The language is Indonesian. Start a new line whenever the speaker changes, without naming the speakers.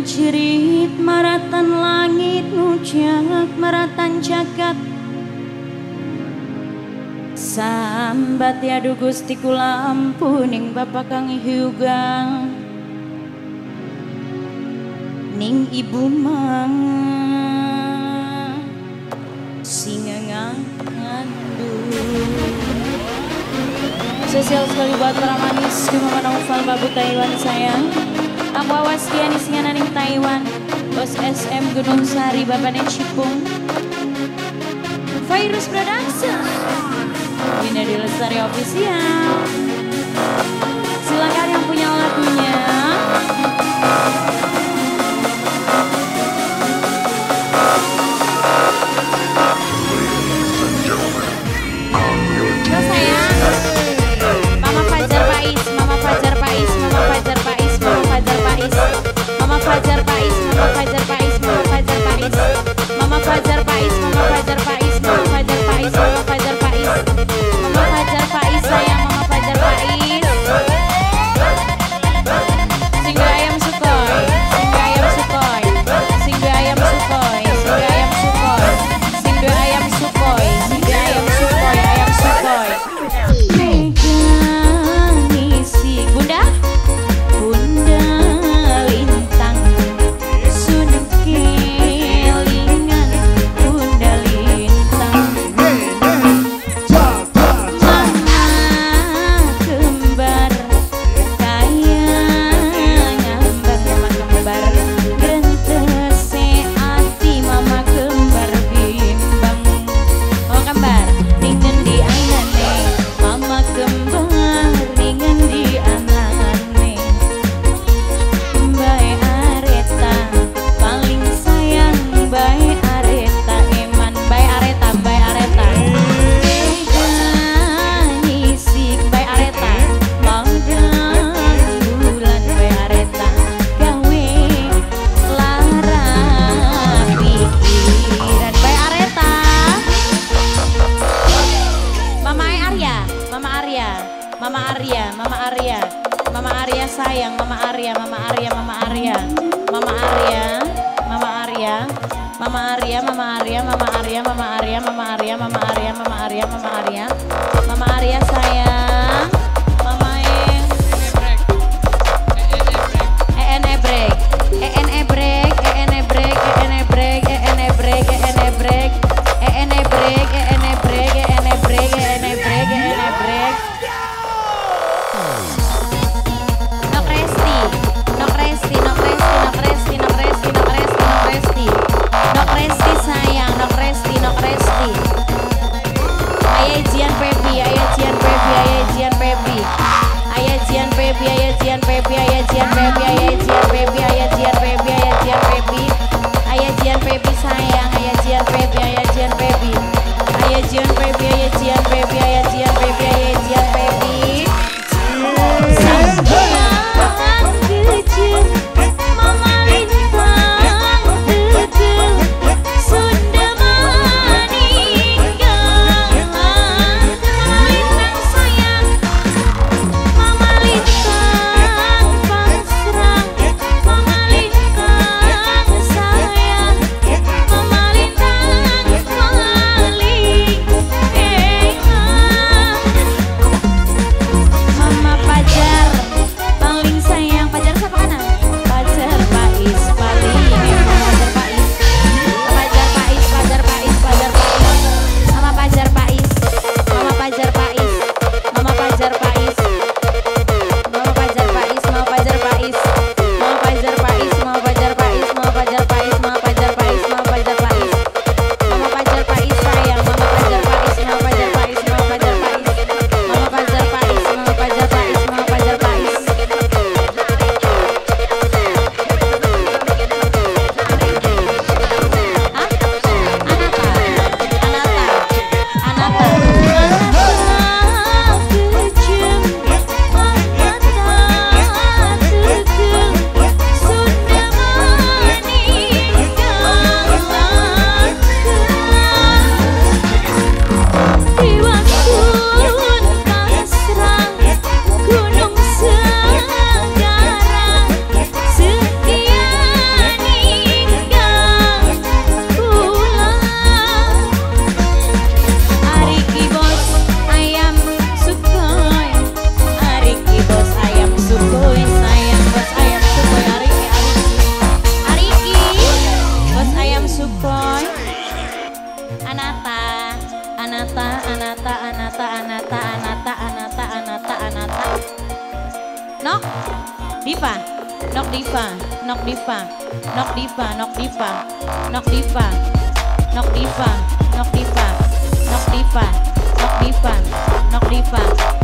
jerit maratan langit nujak maratan jagat sambat yadu Gusti kula ampuning Bapak kang hyuga ning ibu mang singa ngandung. Spesial sekali buat para manis Kemama Naufal Babu Taiwan sayang. Aku awas Diani Singananing Taiwan. Bos SM Gunung Sari Babane Cipung. Virus Production. Winda di Lestari Official. Silakan yang punya lagunya. Mama Arya sayang. Mama Ayah Jian Baby Nok Diva, Nok Diva, Nok Diva, Nok Diva, Nok Diva, Nok Diva, Nok Diva, Nok Diva, Nok Diva, Nok Diva, Nok Diva.